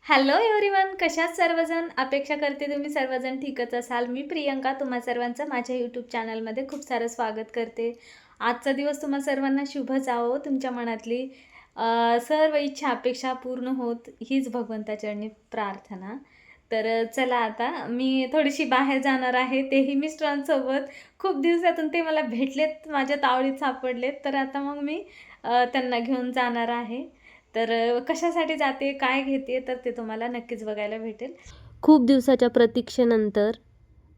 Hello everyone, कशात सर्वजण? अपेक्षा करते तुम्ही सर्वजण ठीकच असाल. मी प्रियंका तुम्हा सर्वांचं माझ्या यूट्यूब चॅनलमध्ये खूप सारं स्वागत करते. आजचा दिवस तुम्हा सर्वांना शुभ जावो. तुमच्या मनातली सर्व इच्छा अपेक्षा पूर्ण होत हीच भगवंताचरणी प्रार्थना. तर चला आता मी थोडीशी बाहेर जाणार आहे, तेही मिस्टरांसोबत. खूप दिवसातून ते मला भेटलेत, माझ्या तावडीत सापडलेत. तर आता मग मी त्यांना घेऊन जाणार आहे. तर कशासाठी जाते, काय घेते, तर ते तुम्हाला नक्कीच बघायला भेटेल. खूप दिवसाच्या प्रतीक्षेनंतर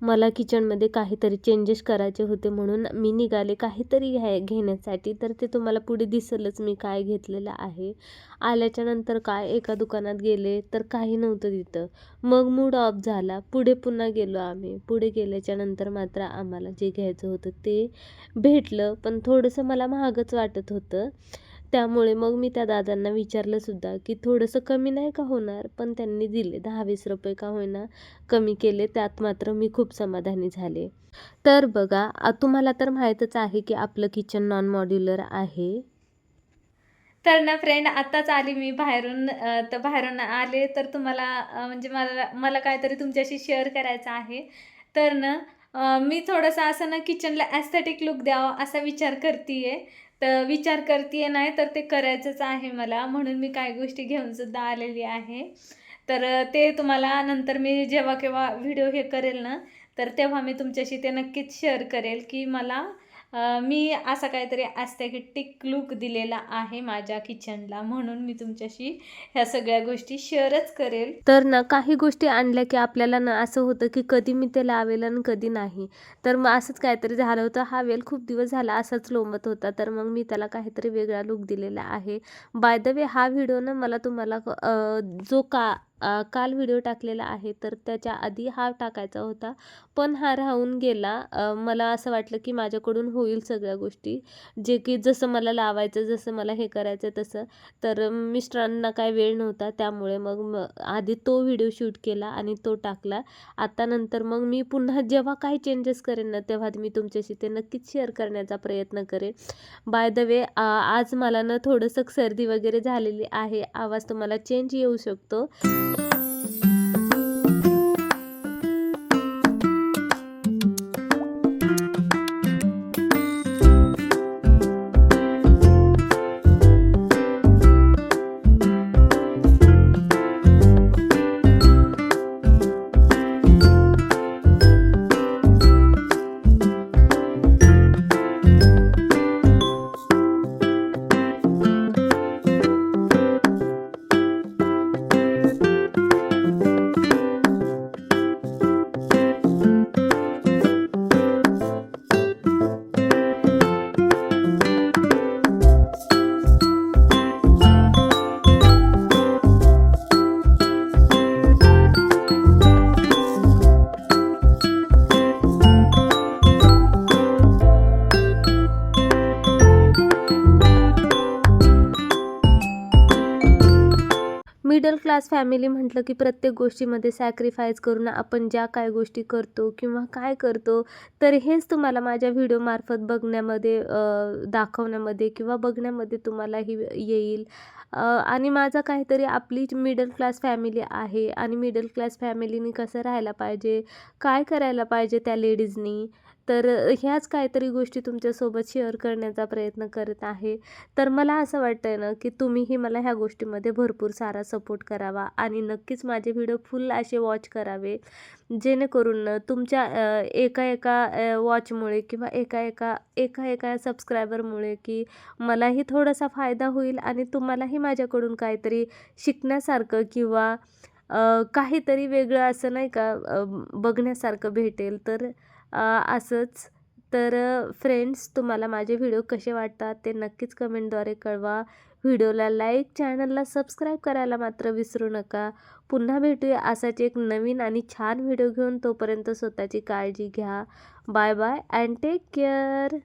मला किचनमध्ये काहीतरी चेंजेस करायचे होते, म्हणून मी निघाले काहीतरी घेण्यासाठी. तर ते तुम्हाला पुढे दिसेलच मी काय घेतलेलं आहे. आल्याच्यानंतर काय एका दुकानात गेले तर काही नव्हतं तिथं. मग मूड ऑफ झाला. पुढे पुन्हा गेलो आम्ही. पुढे गेल्याच्यानंतर मात्र आम्हाला जे घ्यायचं होतं ते भेटलं, पण थोडंसं मला महागच वाटत होतं. त्यामुळे मग मी त्या दादांना विचारलंसुद्धा की थोडंसं कमी नाही का होणार? पण त्यांनी दिले. 10-20 रुपये का होईना कमी केले. त्यात मात्र मी खूप समाधानी झाले. तर बघा, तुम्हाला तर माहीतच आहे की आपलं किचन नॉन मॉड्युलर आहे. तर ना फ्रेंड, आत्ताच आली मी बाहेरून. तर बाहेरून आले तर तुम्हाला म्हणजे मला मला काहीतरी तुमच्याशी शेअर करायचं आहे. तर ना मी थोडंसं असं ना किचनला ॲस्थेटिक लूक द्यावा असा विचार करते आहे. तर विचार करते नाही तर ते करायचंच आहे मला, म्हणून मी काही गोष्टी घेऊनसुद्धा आलेली आहे. तर ते तुम्हाला नंतर मी जेव्हा केव्हा व्हिडिओ हे करेल ना, तर तेव्हा मी तुमच्याशी ते नक्कीच शेअर करेल की मला मी असा काहीतरी ॲस्थेटिक लूक दिलेला आहे माझ्या किचनला, म्हणून मी तुमच्याशी ह्या सगळ्या गोष्टी शेअरच करेल. तर ना काही गोष्टी आणल्या की आपल्याला ना असं होतं की कधी मी ते लावेल आणि कधी नाही. तर मग असंच काहीतरी झालं होतं. हा वेल खूप दिवस झाला असाच लोंबत होता. तर मग मी त्याला काहीतरी वेगळा लूक दिलेला आहे. बाय द वे, हा व्हिडिओ ना मला तुम्हाला जो काल व्हिडिओ टाकलेला आहे तर त्याच्या आधी हा टाकायचा होता, पण हा राहून गेला. मला असं वाटलं की माझ्याकडून होईल सगळ्या गोष्टी, जे की जसं मला लावायचं, जसं मला हे करायचं तसं. तर मिस्टरांना काय वेळ नव्हता, त्यामुळे मग आधी तो व्हिडिओ शूट केला आणि तो टाकला. आता नंतर मग मी पुन्हा जेव्हा काही चेंजेस करेन ना, तेव्हा मी तुमच्याशी ते नक्कीच शेअर करण्याचा प्रयत्न करेन. बाय द वे, आज मला ना थोडंसं सर्दी वगैरे झालेली आहे. आवाज तुम्हाला चेंज येऊ शकतो. मिडल क्लास फॅमिली म्हटलं की प्रत्येक गोष्टीमध्ये सॅक्रिफाईस करून आपण ज्या काय गोष्टी करतो किंवा काय करतो, तर हेच तुम्हाला माझ्या व्हिडिओमार्फत बघण्यामध्ये दाखवण्यामध्ये किंवा बघण्यामध्ये तुम्हालाही येईल. आणि माझा काहीतरी आपली मिडल क्लास फॅमिली आहे आणि मिडल क्लास फॅमिलीनी कसं राहायला पाहिजे, काय करायला पाहिजे त्या लेडीजनी, तर ह्याच काहीतरी गोष्टी तुमच्यासोबत शेअर करण्याचा प्रयत्न करत आहे. तर मला असं वाटतंय ना की तुम्हीही मला ह्या गोष्टीमध्ये भरपूर सारा सपोर्ट करावा आणि नक्कीच माझे व्हिडिओ फुल असे वॉच करावे, जेणेकरून तुमच्या एका वॉचमुळे किंवा एका सबस्क्रायबरमुळे की मलाही थोडासा फायदा होईल आणि तुम्हालाही माझ्याकडून काहीतरी शिकण्यासारखं किंवा काहीतरी वेगळं असं नाही का बघण्यासारखं भेटेल. तर असंच. तर फ्रेंड्स, तुम्हाला माझे व्हिडिओ कसे वाटतात ते नक्कीच कमेंटद्वारे कळवा. व्हिडिओला लाईक, चॅनलला सबस्क्राईब करायला मात्र विसरू नका. पुन्हा भेटूया असाच एक नवीन आणि छान व्हिडिओ घेऊन. तोपर्यंत स्वतःची काळजी घ्या. Bye bye and take care.